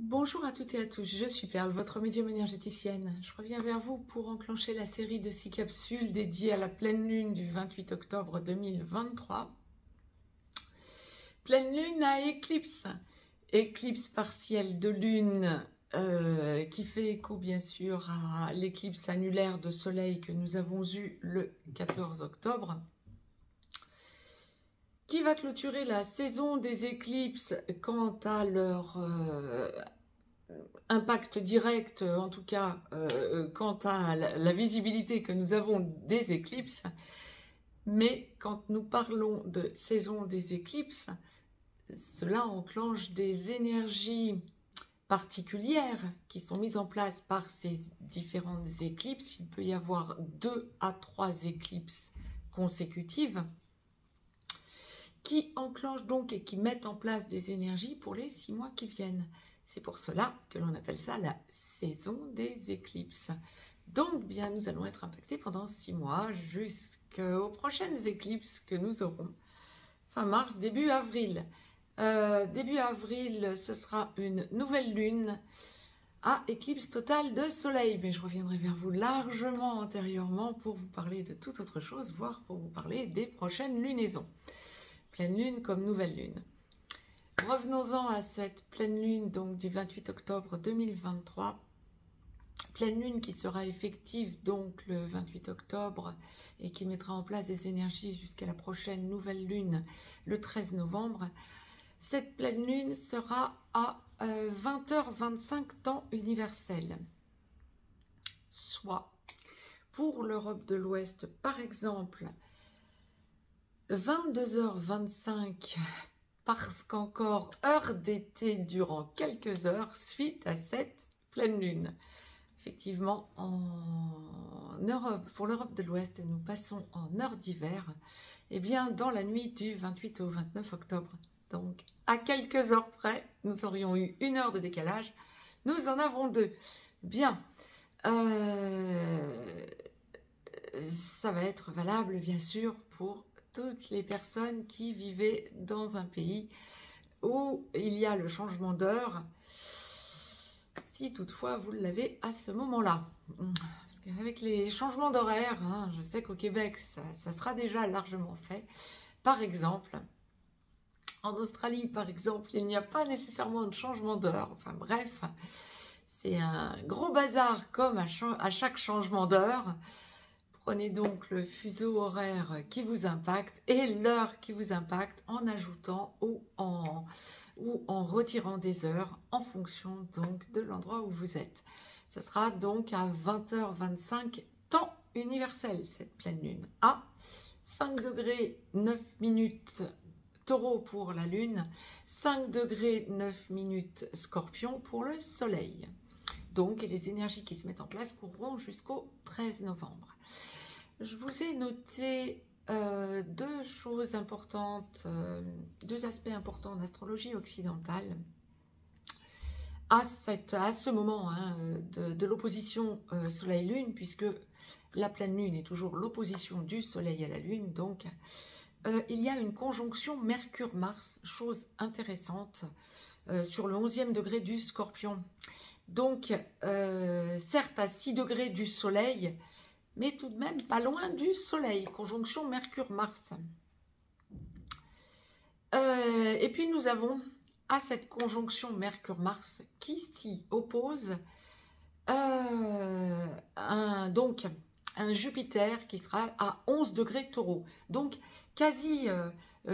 Bonjour à toutes et à tous, je suis Perle, votre médium énergéticienne. Je reviens vers vous pour enclencher la série de 6 capsules dédiées à la pleine lune du 28 octobre 2023. Pleine lune à éclipse, éclipse partielle de lune qui fait écho bien sûr à l'éclipse annulaire de soleil que nous avons eu le 14 octobre. Qui va clôturer la saison des éclipses quant à leur impact direct, en tout cas quant à la visibilité que nous avons des éclipses. Mais quand nous parlons de saison des éclipses, cela enclenche des énergies particulières qui sont mises en place par ces différentes éclipses. Il peut y avoir 2 à 3 éclipses consécutives qui enclenchent donc et qui mettent en place des énergies pour les 6 mois qui viennent. C'est pour cela que l'on appelle ça la saison des éclipses. Donc, bien, nous allons être impactés pendant 6 mois jusqu'aux prochaines éclipses que nous aurons fin mars, début avril. Début avril, ce sera une nouvelle lune à éclipse totale de soleil. Mais je reviendrai vers vous largement antérieurement pour vous parler de toute autre chose, voire pour vous parler des prochaines lunaisons. Pleine lune comme nouvelle lune. Revenons-en à cette pleine lune donc du 28 octobre 2023. Pleine lune qui sera effective donc le 28 octobre et qui mettra en place des énergies jusqu'à la prochaine nouvelle lune le 13 novembre. Cette pleine lune sera à 20h25 temps universel. Soit pour l'Europe de l'Ouest par exemple 22h25 parce qu'encore heure d'été durant quelques heures suite à cette pleine lune. Effectivement, en Europe, pour l'Europe de l'Ouest, nous passons en heure d'hiver, et bien dans la nuit du 28 au 29 octobre. Donc, à quelques heures près, nous aurions eu 1 heure de décalage. Nous en avons 2. Bien. Ça va être valable, bien sûr, pour toutes les personnes qui vivaient dans un pays où il y a le changement d'heure, si toutefois vous l'avez à ce moment-là. Parce qu'avec les changements d'horaire, je sais qu'au Québec, ça sera déjà largement fait. Par exemple, en Australie, par exemple, il n'y a pas nécessairement de changement d'heure. Enfin bref, c'est un gros bazar comme à chaque changement d'heure. Prenez donc le fuseau horaire qui vous impacte et l'heure qui vous impacte en ajoutant ou en retirant des heures en fonction donc de l'endroit où vous êtes. Ce sera donc à 20h25 temps universel cette pleine lune. À 5 degrés 9 minutes Taureau pour la lune, 5 degrés 9 minutes Scorpion pour le soleil. Donc les énergies qui se mettent en place courront jusqu'au 13 novembre. Je vous ai noté 2 choses importantes, 2 aspects importants en astrologie occidentale à ce moment de l'opposition Soleil-Lune, puisque la pleine Lune est toujours l'opposition du Soleil à la Lune. Donc, il y a une conjonction Mercure-Mars, chose intéressante, sur le 11e degré du Scorpion. Donc, certes à 6 degrés du Soleil, mais tout de même pas loin du Soleil, conjonction Mercure-Mars. Et puis nous avons à cette conjonction Mercure-Mars qui s'y oppose donc un Jupiter qui sera à 11 degrés Taureau. Donc quasi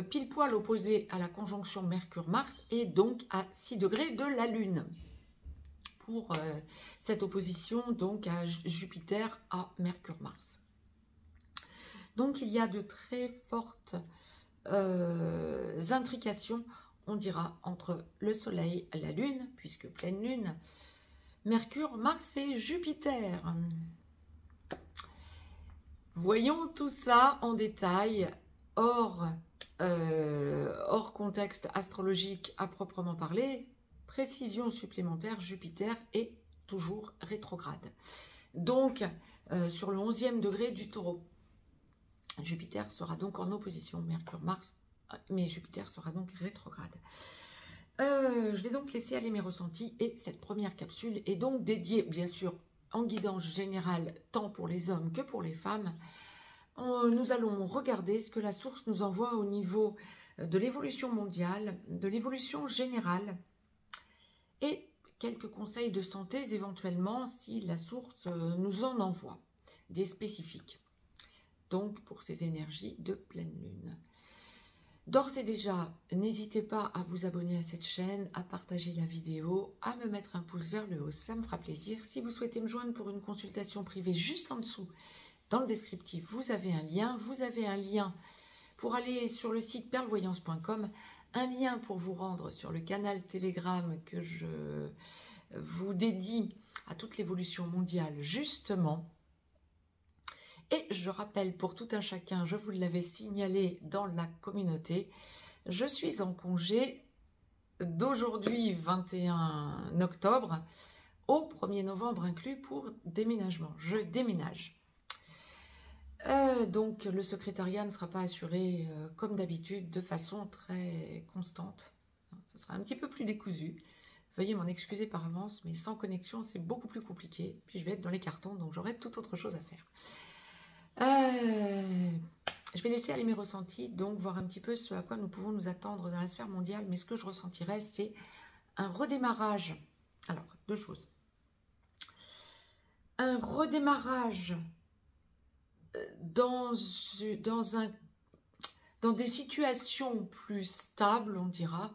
pile poil opposé à la conjonction Mercure-Mars et donc à 6 degrés de la Lune. Pour cette opposition donc à Jupiter à Mercure-Mars. Donc il y a de très fortes intrications, on dira, entre le Soleil et la Lune, puisque pleine Lune, Mercure, Mars et Jupiter. Voyons tout ça en détail, hors contexte astrologique à proprement parler. Précision supplémentaire, Jupiter est toujours rétrograde. Donc, sur le 11e degré du Taureau, Jupiter sera donc en opposition Mercure-Mars, mais Jupiter sera donc rétrograde. Je vais donc laisser aller mes ressentis et cette première capsule est donc dédiée, bien sûr, en guidance générale, tant pour les hommes que pour les femmes. Nous allons regarder ce que la source nous envoie au niveau de l'évolution mondiale, de l'évolution générale et quelques conseils de santé éventuellement si la source nous en envoie, des spécifiques. Donc pour ces énergies de pleine lune. D'ores et déjà, n'hésitez pas à vous abonner à cette chaîne, à partager la vidéo, à me mettre un pouce vers le haut, ça me fera plaisir. Si vous souhaitez me joindre pour une consultation privée, juste en dessous, dans le descriptif, vous avez un lien. Vous avez un lien pour aller sur le site perlevoyance.com, un lien pour vous rendre sur le canal Telegram que je vous dédie à toute l'évolution mondiale, justement. Et je rappelle pour tout un chacun, je vous l'avais signalé dans la communauté, je suis en congé d'aujourd'hui 21 octobre au 1er novembre inclus pour déménagement. Je déménage. Donc le secrétariat ne sera pas assuré comme d'habitude de façon très constante. Ce sera un petit peu plus décousu. Veuillez m'en excuser par avance, mais sans connexion c'est beaucoup plus compliqué. Puis je vais être dans les cartons, donc j'aurai toute autre chose à faire. Je vais laisser aller mes ressentis, donc voir un petit peu ce à quoi nous pouvons nous attendre dans la sphère mondiale. Mais ce que je ressentirais, c'est un redémarrage. Alors, deux choses. Un redémarrage dans des situations plus stables, on dira,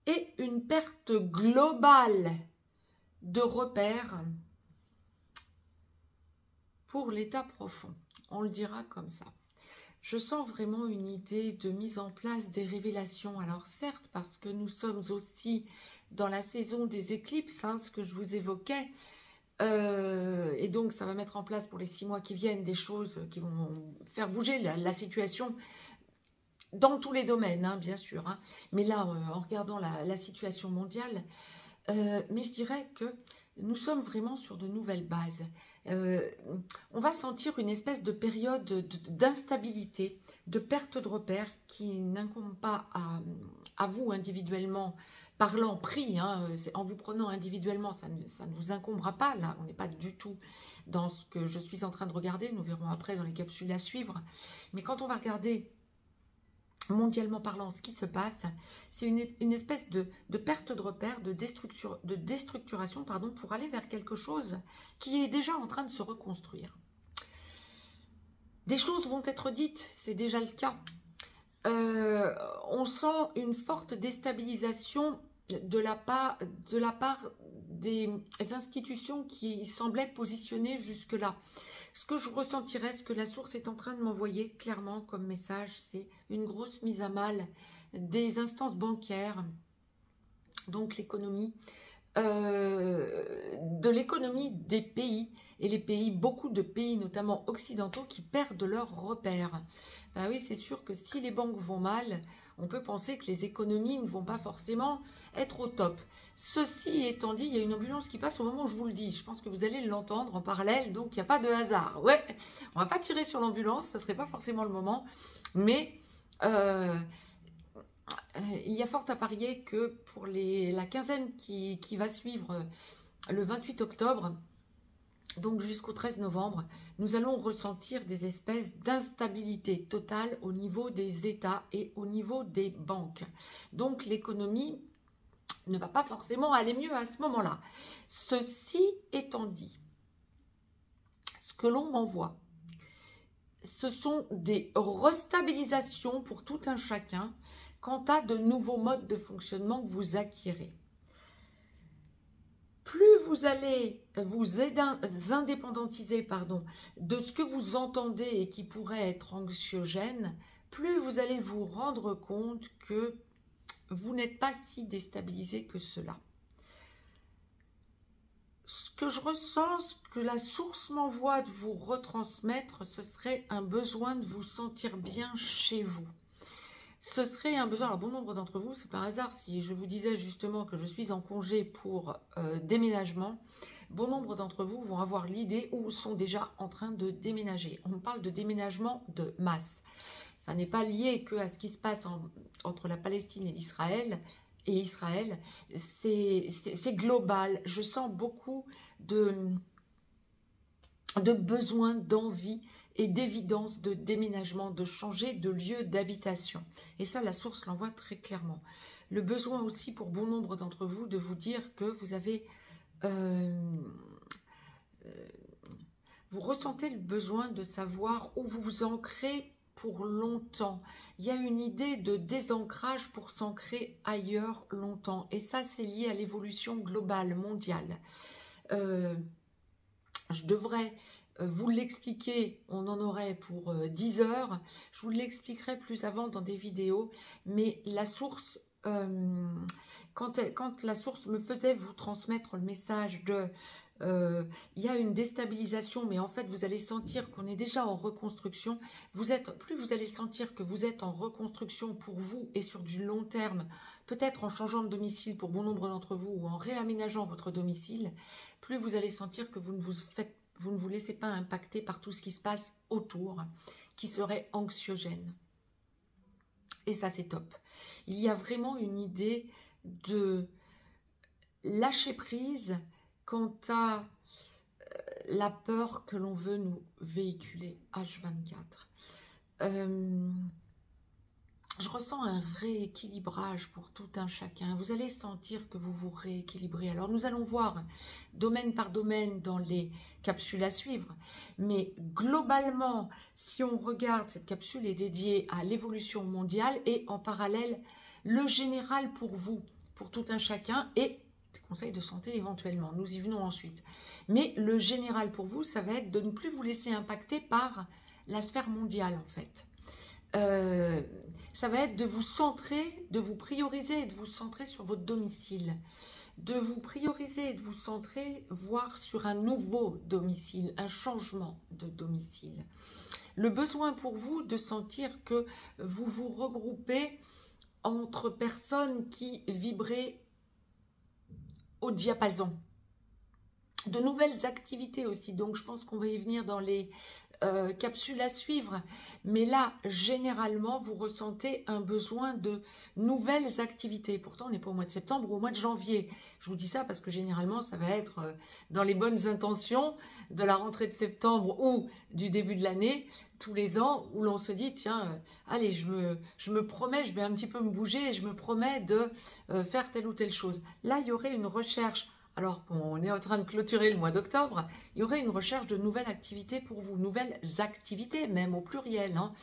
et une perte globale de repères pour l'état profond. On le dira comme ça. Je sens vraiment une idée de mise en place des révélations. Alors certes, parce que nous sommes aussi dans la saison des éclipses, hein, ce que je vous évoquais, et donc ça va mettre en place pour les 6 mois qui viennent des choses qui vont faire bouger la situation dans tous les domaines, hein, bien sûr. Hein. Mais là, en regardant la situation mondiale, mais je dirais que nous sommes vraiment sur de nouvelles bases. On va sentir une espèce de période d'instabilité, de perte de repères qui n'incombe pas à vous individuellement parlant, pris, hein, en vous prenant individuellement, ça ne vous incombera pas, là on n'est pas du tout dans ce que je suis en train de regarder, nous verrons après dans les capsules à suivre, mais quand on va regarder mondialement parlant, ce qui se passe, c'est une espèce de perte de repères, de déstructuration, pardon, pour aller vers quelque chose qui est déjà en train de se reconstruire. Des choses vont être dites, c'est déjà le cas. On sent une forte déstabilisation de la part des institutions qui semblaient positionnées jusque-là. Ce que je ressentirais, ce que la source est en train de m'envoyer clairement comme message, c'est une grosse mise à mal des instances bancaires, donc l'économie, de l'économie des pays, et les pays, beaucoup de pays, notamment occidentaux, qui perdent leurs repères. Ben oui, c'est sûr que si les banques vont mal, on peut penser que les économies ne vont pas forcément être au top. Ceci étant dit, il y a une ambulance qui passe au moment où je vous le dis. Je pense que vous allez l'entendre en parallèle, donc il n'y a pas de hasard. Ouais, on ne va pas tirer sur l'ambulance, ce ne serait pas forcément le moment, mais il y a fort à parier que pour la quinzaine qui va suivre le 28 octobre, donc jusqu'au 13 novembre, nous allons ressentir des espèces d'instabilité totale au niveau des États et au niveau des banques. Donc l'économie ne va pas forcément aller mieux à ce moment-là. Ceci étant dit, ce que l'on m'envoie, ce sont des restabilisations pour tout un chacun quant à de nouveaux modes de fonctionnement que vous acquérez. Plus vous allez vous indépendantiser de ce que vous entendez et qui pourrait être anxiogène, plus vous allez vous rendre compte que vous n'êtes pas si déstabilisé que cela. Ce que je ressens, ce que la source m'envoie de vous retransmettre, ce serait un besoin de vous sentir bien chez vous. Ce serait un besoin, alors bon nombre d'entre vous, c'est par hasard, si je vous disais justement que je suis en congé pour déménagement, bon nombre d'entre vous vont avoir l'idée ou sont déjà en train de déménager. On parle de déménagement de masse. Ça n'est pas lié que à ce qui se passe entre la Palestine et l'Israël. et Israël, c'est global. Je sens beaucoup de besoin, d'envie et d'évidence de déménagement, de changer de lieu d'habitation. Et ça, la source l'envoie très clairement. Le besoin aussi pour bon nombre d'entre vous de vous dire que vous avez... vous ressentez le besoin de savoir où vous vous ancrez pour longtemps. Il y a une idée de désancrage pour s'ancrer ailleurs longtemps. Et ça, c'est lié à l'évolution globale, mondiale. Je devrais vous l'expliquer, on en aurait pour 10 heures. Je vous l'expliquerai plus avant dans des vidéos. Mais la source, quand la source me faisait vous transmettre le message de... il y a une déstabilisation, mais en fait, vous allez sentir qu'on est déjà en reconstruction. Plus vous allez sentir que vous êtes en reconstruction pour vous et sur du long terme, peut-être en changeant de domicile pour bon nombre d'entre vous ou en réaménageant votre domicile, plus vous allez sentir que vous ne vous laissez pas impacter par tout ce qui se passe autour, qui serait anxiogène. Et ça, c'est top. Il y a vraiment une idée de lâcher prise quant à la peur que l'on veut nous véhiculer, H24. Je ressens un rééquilibrage pour tout un chacun. Vous allez sentir que vous vous rééquilibrez. Alors nous allons voir domaine par domaine dans les capsules à suivre. Mais globalement, si on regarde, cette capsule est dédiée à l'évolution mondiale et en parallèle, le général pour vous, pour tout un chacun et des conseils de santé éventuellement. Nous y venons ensuite. Mais le général pour vous, ça va être de ne plus vous laisser impacter par la sphère mondiale en fait. Ça va être de vous centrer, de vous prioriser et de vous centrer sur votre domicile. De vous prioriser et de vous centrer, voire sur un nouveau domicile, un changement de domicile. Le besoin pour vous de sentir que vous vous regroupez entre personnes qui vibraient au diapason. De nouvelles activités aussi, donc je pense qu'on va y venir dans les capsules à suivre, mais là généralement vous ressentez un besoin de nouvelles activités. Pourtant on n'est pas au mois de septembre ou au mois de janvier, je vous dis ça parce que généralement ça va être dans les bonnes intentions de la rentrée de septembre ou du début de l'année, tous les ans, où l'on se dit tiens, allez je me promets, je vais un petit peu me bouger et je me promets de faire telle ou telle chose. Là il y aurait une recherche. Alors qu'on est en train de clôturer le mois d'octobre, il y aurait une recherche de nouvelles activités pour vous, nouvelles activités même au pluriel, hein,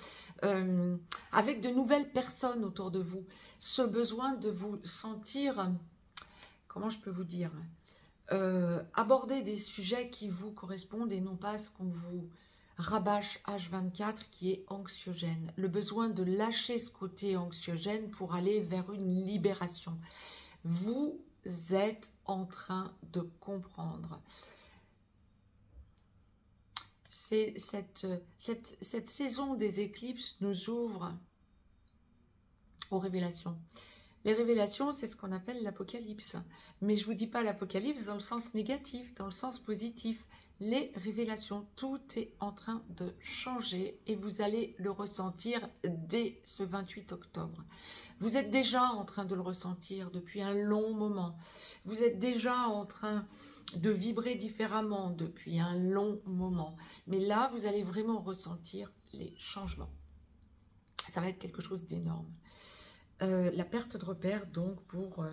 avec de nouvelles personnes autour de vous. Ce besoin de vous sentir, comment je peux vous dire, aborder des sujets qui vous correspondent et non pas ce qu'on vous rabâche H24 qui est anxiogène. Le besoin de lâcher ce côté anxiogène pour aller vers une libération. Vous êtes en train de comprendre. Cette saison des éclipses nous ouvre aux révélations. Les révélations, c'est ce qu'on appelle l'apocalypse. Mais je ne vous dis pas l'apocalypse dans le sens négatif, dans le sens positif. Les révélations, tout est en train de changer et vous allez le ressentir dès ce 28 octobre. Vous êtes déjà en train de le ressentir depuis un long moment. Vous êtes déjà en train de vibrer différemment depuis un long moment. Mais là, vous allez vraiment ressentir les changements. Ça va être quelque chose d'énorme. La perte de repères, donc, pour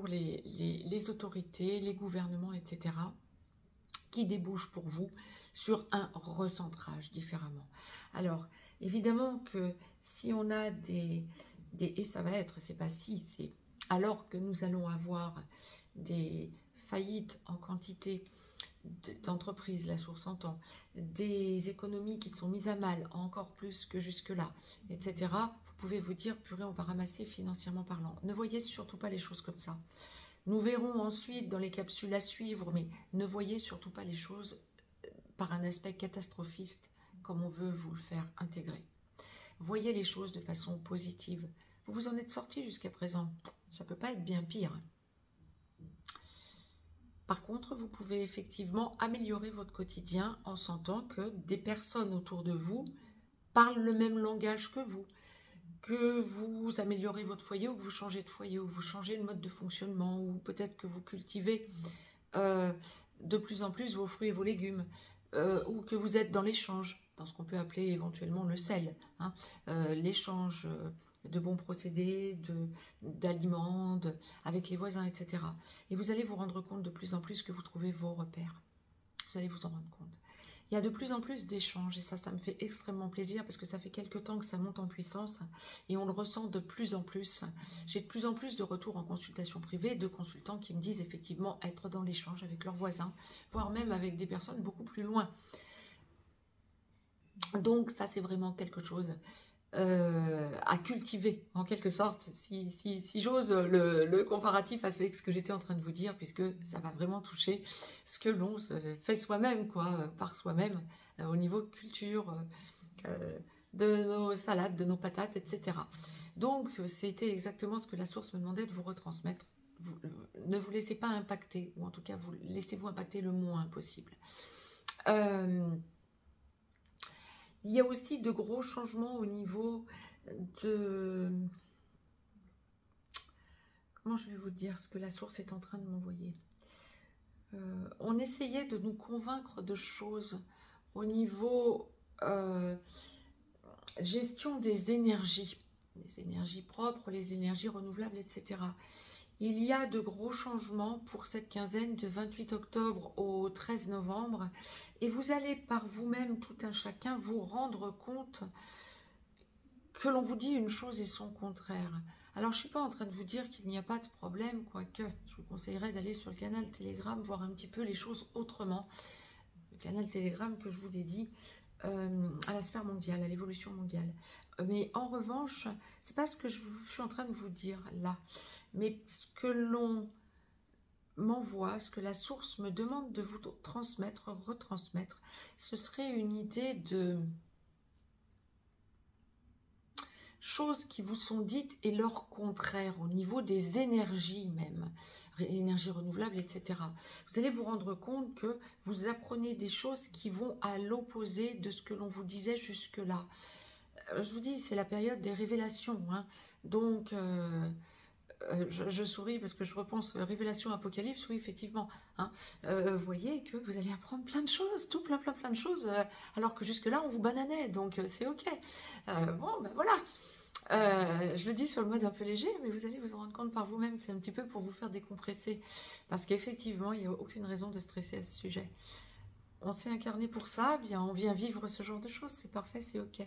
les autorités, les gouvernements, etc., qui débouchent pour vous sur un recentrage différemment. Alors, évidemment que si on a et ça va être, c'est pas si, c'est alors que nous allons avoir des faillites en quantité d'entreprises, la source entend, des économies qui sont mises à mal encore plus que jusque-là, etc., vous pouvez vous dire, purée, on va ramasser financièrement parlant. Ne voyez surtout pas les choses comme ça. Nous verrons ensuite dans les capsules à suivre, mais ne voyez surtout pas les choses par un aspect catastrophiste, comme on veut vous le faire intégrer. Voyez les choses de façon positive. Vous vous en êtes sorti jusqu'à présent. Ça ne peut pas être bien pire. Par contre, vous pouvez effectivement améliorer votre quotidien en sentant que des personnes autour de vous parlent le même langage que vous, que vous améliorez votre foyer ou que vous changez de foyer ou vous changez le mode de fonctionnement ou peut-être que vous cultivez de plus en plus vos fruits et vos légumes ou que vous êtes dans l'échange, dans ce qu'on peut appeler éventuellement le sel, hein, l'échange de bons procédés, d'aliments, avec les voisins, etc. Et vous allez vous rendre compte de plus en plus que vous trouvez vos repères. Vous allez vous en rendre compte. Il y a de plus en plus d'échanges et ça me fait extrêmement plaisir parce que ça fait quelques temps que ça monte en puissance et on le ressent de plus en plus. J'ai de plus en plus de retours en consultation privée de consultants qui me disent effectivement être dans l'échange avec leurs voisins, voire même avec des personnes beaucoup plus loin. Donc ça c'est vraiment quelque chose à cultiver en quelque sorte, si j'ose le comparatif avec ce que j'étais en train de vous dire, puisque ça va vraiment toucher ce que l'on fait soi-même, quoi, par soi-même, au niveau culture, de nos salades, de nos patates, etc. Donc c'était exactement ce que la source me demandait de vous retransmettre. Ne vous laissez pas impacter, ou en tout cas laissez-vous impacter le moins possible. Il y a aussi de gros changements au niveau de... Comment je vais vous dire ce que la source est en train de m'envoyer? On essayait de nous convaincre de choses au niveau gestion des énergies propres, les énergies renouvelables, etc. Il y a de gros changements pour cette quinzaine de 28 octobre au 13 novembre et vous allez par vous-même, tout un chacun, vous rendre compte que l'on vous dit une chose et son contraire. Alors je ne suis pas en train de vous dire qu'il n'y a pas de problème, quoique je vous conseillerais d'aller sur le canal Telegram, voir un petit peu les choses autrement. Le canal Telegram que je vous dédie à la sphère mondiale, à l'évolution mondiale. Mais en revanche, c'est pas ce que je suis en train de vous dire là. Mais ce que l'on m'envoie, ce que la source me demande de vous transmettre, retransmettre, ce serait une idée de choses qui vous sont dites et leur contraire au niveau des énergies même, énergies renouvelables, etc. Vous allez vous rendre compte que vous apprenez des choses qui vont à l'opposé de ce que l'on vous disait jusque-là. Je vous dis, c'est la période des révélations, hein. Donc... je souris parce que je repense Révélation Apocalypse, oui, effectivement. Hein. Vous voyez que vous allez apprendre plein de choses, tout plein de choses, alors que jusque-là, on vous bananait, donc c'est ok. Bon, ben voilà. Je le dis sur le mode un peu léger, mais vous allez vous en rendre compte par vous-même. C'est un petit peu pour vous faire décompresser. Parce qu'effectivement, il n'y a aucune raison de stresser à ce sujet. On s'est incarné pour ça, bien, on vient vivre ce genre de choses, c'est parfait, c'est ok.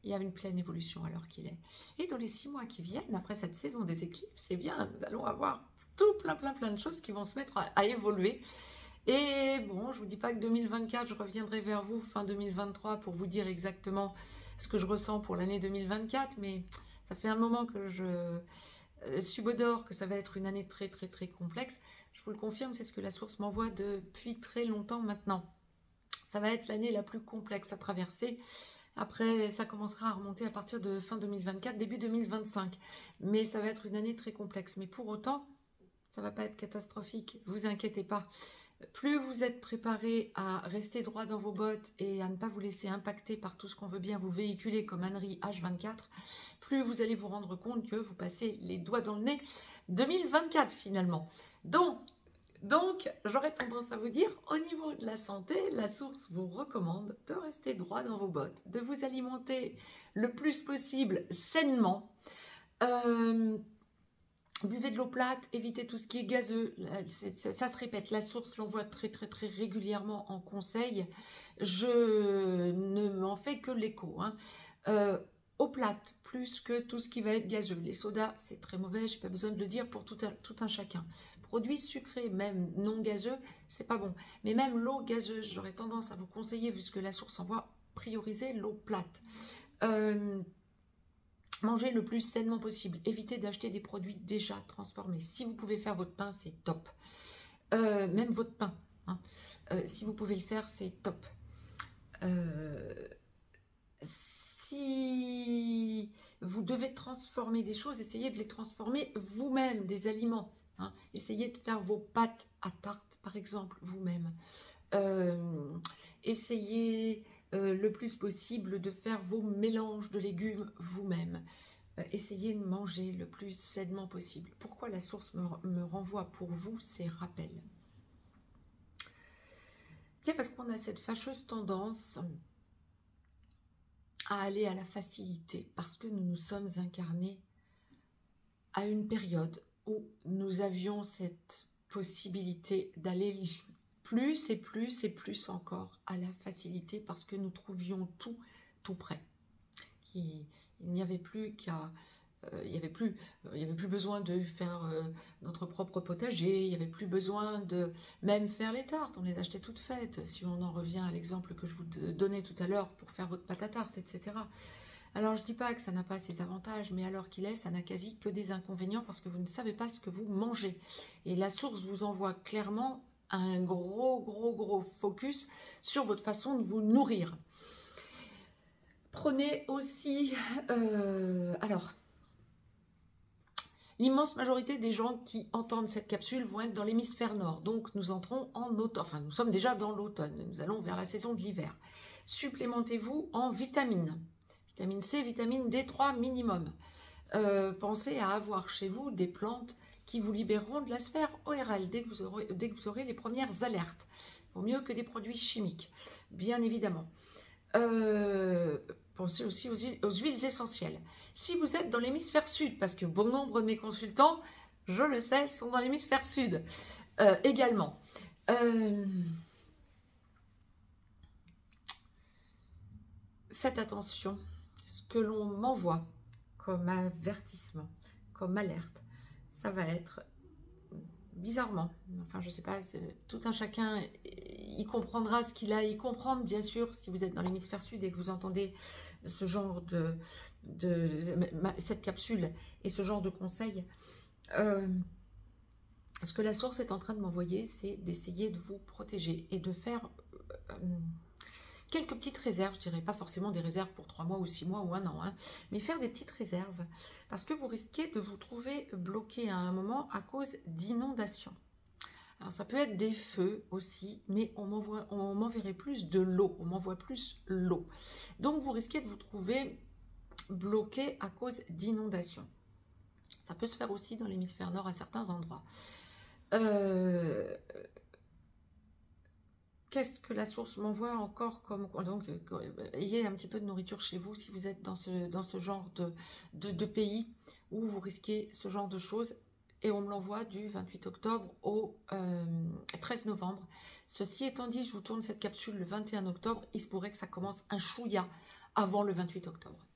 Il y a une pleine évolution à l'heure qu'il est. Et dans les 6 mois qui viennent, après cette saison des éclipses, c'est bien, nous allons avoir tout plein de choses qui vont se mettre à évoluer. Et bon, je ne vous dis pas que 2024, je reviendrai vers vous fin 2023 pour vous dire exactement ce que je ressens pour l'année 2024, mais ça fait un moment que je subodore que ça va être une année très complexe. Je vous le confirme, c'est ce que la source m'envoie depuis très longtemps maintenant. Ça va être l'année la plus complexe à traverser. Après, ça commencera à remonter à partir de fin 2024, début 2025. Mais ça va être une année très complexe. Mais pour autant, ça ne va pas être catastrophique. Ne vous inquiétez pas. Plus vous êtes préparé à rester droit dans vos bottes et à ne pas vous laisser impacter par tout ce qu'on veut bien vous véhiculer comme ânerie H24, plus vous allez vous rendre compte que vous passez les doigts dans le nez 2024 finalement. Donc, j'aurais tendance à vous dire, au niveau de la santé, la source vous recommande de rester droit dans vos bottes, de vous alimenter le plus possible sainement. Buvez de l'eau plate, évitez tout ce qui est gazeux. Ça se répète, la source l'envoie très régulièrement en conseil. Je ne m'en fais que l'écho. Hein. Eau plate, plus que tout ce qui va être gazeux. Les sodas, c'est très mauvais, je n'ai pas besoin de le dire pour tout un chacun. Produits sucrés, même non gazeux, c'est pas bon. Mais même l'eau gazeuse, j'aurais tendance à vous conseiller, vu ce que la source envoie, prioriser l'eau plate. Mangez le plus sainement possible. Évitez d'acheter des produits déjà transformés. Si vous pouvez faire votre pain, c'est top. Même votre pain. Hein. Si vous pouvez le faire, c'est top. Si vous devez transformer des choses, essayez de les transformer vous-même, des aliments. Hein. Essayez de faire vos pâtes à tarte, par exemple, vous-même. Essayez le plus possible de faire vos mélanges de légumes vous-même. Essayez de manger le plus sainement possible. Pourquoi la source me renvoie pour vous ces rappels? Tiens, parce qu'on a cette fâcheuse tendance à aller à la facilité, parce que nous nous sommes incarnés à une période où nous avions cette possibilité d'aller plus et plus et plus encore à la facilité, parce que nous trouvions tout près. Il n'y avait plus qu'à... il n'y avait plus besoin de faire notre propre potager, il n'y avait plus besoin de même faire les tartes, on les achetait toutes faites, si on en revient à l'exemple que je vous donnais tout à l'heure pour faire votre pâte à tarte, etc. Alors je ne dis pas que ça n'a pas ses avantages, mais alors qu'il est, ça n'a quasi que des inconvénients parce que vous ne savez pas ce que vous mangez. Et la source vous envoie clairement un gros focus sur votre façon de vous nourrir. Prenez aussi... alors, l'immense majorité des gens qui entendent cette capsule vont être dans l'hémisphère nord. Donc nous entrons en automne, enfin nous sommes déjà dans l'automne, nous allons vers la saison de l'hiver. Supplémentez-vous en vitamines. Vitamine C, vitamine D3 minimum. Pensez à avoir chez vous des plantes qui vous libéreront de la sphère ORL dès que vous aurez les premières alertes. Vaut mieux que des produits chimiques, bien évidemment. Pensez aussi aux huiles essentielles. Si vous êtes dans l'hémisphère sud, parce que bon nombre de mes consultants, je le sais, sont dans l'hémisphère sud également. Faites attention, ce que l'on m'envoie comme avertissement, comme alerte, ça va être bizarrement, enfin je sais pas, tout un chacun y comprendra ce qu'il a à y comprendre, bien sûr, si vous êtes dans l'hémisphère sud et que vous entendez ce genre cette capsule et ce genre de conseils. Ce que la source est en train de m'envoyer, c'est d'essayer de vous protéger et de faire quelques petites réserves, je dirais pas forcément des réserves pour 3 mois ou 6 mois ou 1 an, hein, mais faire des petites réserves parce que vous risquez de vous trouver bloqué à un moment à cause d'inondations. Alors ça peut être des feux aussi, mais on m'enverrait plus de l'eau, on m'envoie plus l'eau. Donc vous risquez de vous trouver bloqué à cause d'inondations. Ça peut se faire aussi dans l'hémisphère nord à certains endroits. Qu'est-ce que la source m'envoie encore comme... Donc, ayez un petit peu de nourriture chez vous si vous êtes dans ce genre de pays où vous risquez ce genre de choses. Et on me l'envoie du 28 octobre au 13 novembre. Ceci étant dit, je vous tourne cette capsule le 21 octobre. Il se pourrait que ça commence un chouïa avant le 28 octobre.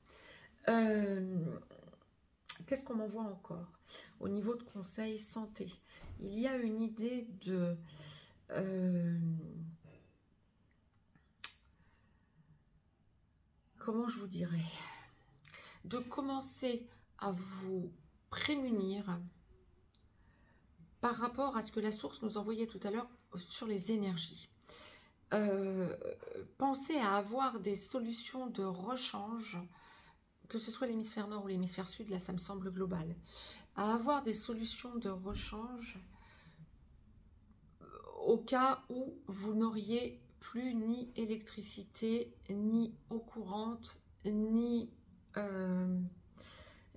Qu'est-ce qu'on m'envoie encore? Au niveau de conseils santé, il y a une idée de... comment je vous dirais, de commencer à vous prémunir par rapport à ce que la source nous envoyait tout à l'heure sur les énergies. Pensez à avoir des solutions de rechange, que ce soit l'hémisphère nord ou l'hémisphère sud, là ça me semble global, à avoir des solutions de rechange au cas où vous n'auriez plus ni électricité, ni eau courante, ni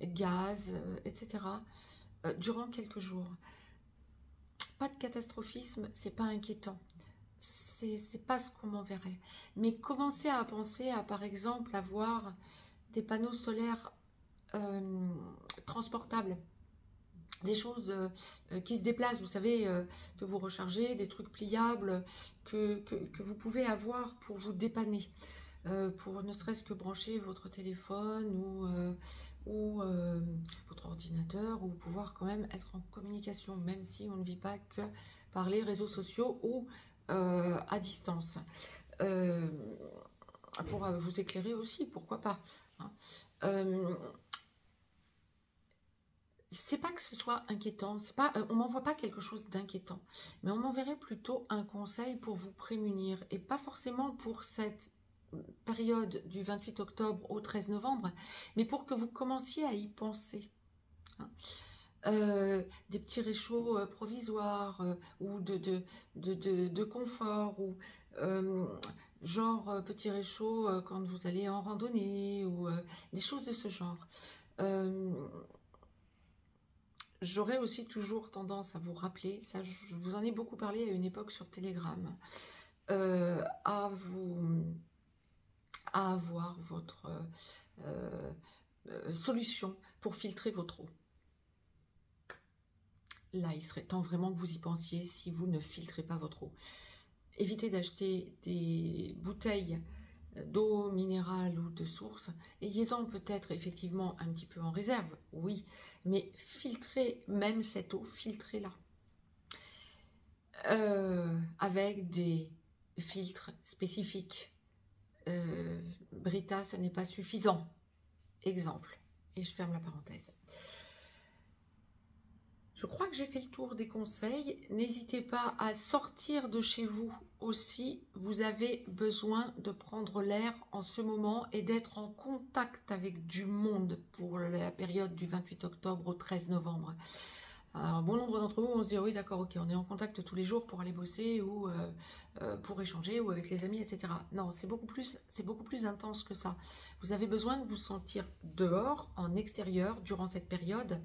gaz, etc. Durant quelques jours. Pas de catastrophisme, c'est pas inquiétant. C'est pas ce qu'on m'enverrait. Mais commencez à penser à, par exemple, avoir des panneaux solaires transportables. Des choses qui se déplacent, vous savez, que vous rechargez, des trucs pliables que vous pouvez avoir pour vous dépanner, pour ne serait-ce que brancher votre téléphone ou votre ordinateur, ou pouvoir quand même être en communication, même si on ne vit pas que par les réseaux sociaux ou à distance. Pour vous éclairer aussi, pourquoi pas, hein. C'est pas que ce soit inquiétant, c'est pas, on m'envoie pas quelque chose d'inquiétant, mais on m'enverrait plutôt un conseil pour vous prémunir, et pas forcément pour cette période du 28 octobre au 13 novembre, mais pour que vous commenciez à y penser, hein. Des petits réchauds provisoires ou de confort, ou genre petit réchaud quand vous allez en randonnée ou des choses de ce genre. J'aurais aussi toujours tendance à vous rappeler, ça je vous en ai beaucoup parlé à une époque sur Telegram, à avoir votre solution pour filtrer votre eau. Là, il serait temps vraiment que vous y pensiez si vous ne filtrez pas votre eau. Évitez d'acheter des bouteilles d'eau minérale ou de source. Ayez-en peut-être effectivement un petit peu en réserve, oui, mais filtrez même cette eau, filtrez-la. Avec des filtres spécifiques. Brita, ça n'est pas suffisant. Exemple. Et je ferme la parenthèse. Je crois que j'ai fait le tour des conseils. N'hésitez pas à sortir de chez vous aussi. Vous avez besoin de prendre l'air en ce moment et d'être en contact avec du monde pour la période du 28 octobre au 13 novembre. Alors, bon nombre d'entre vous vont se dire oui d'accord, ok, on est en contact tous les jours pour aller bosser ou pour échanger ou avec les amis, etc. Non, c'est beaucoup plus intense que ça. Vous avez besoin de vous sentir dehors, en extérieur, durant cette période.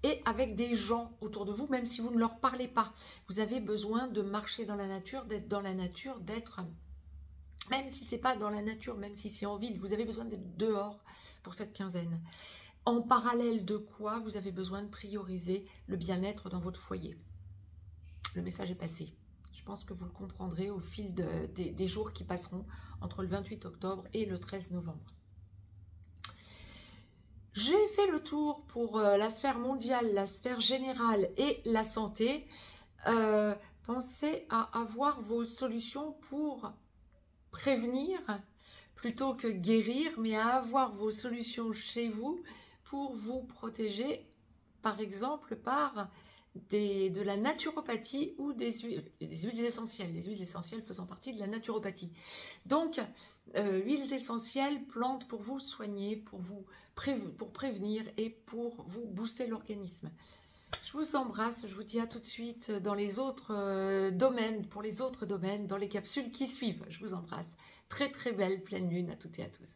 Et avec des gens autour de vous, même si vous ne leur parlez pas. Vous avez besoin de marcher dans la nature, d'être dans la nature, d'être, même si c'est pas dans la nature, même si c'est en ville, vous avez besoin d'être dehors pour cette quinzaine. En parallèle de quoi vous avez besoin de prioriser le bien-être dans votre foyer. Le message est passé. Je pense que vous le comprendrez au fil des jours qui passeront entre le 28 octobre et le 13 novembre. J'ai fait le tour pour la sphère mondiale, la sphère générale et la santé. Pensez à avoir vos solutions pour prévenir plutôt que guérir, mais à avoir vos solutions chez vous pour vous protéger, par exemple par de la naturopathie ou des huiles essentielles, les huiles essentielles faisant partie de la naturopathie. Donc, huiles essentielles, plantes pour vous soigner, pour prévenir et pour vous booster l'organisme. Je vous embrasse, je vous dis à tout de suite dans les autres domaines, pour les autres domaines, dans les capsules qui suivent. Je vous embrasse. Très très belle pleine lune à toutes et à tous.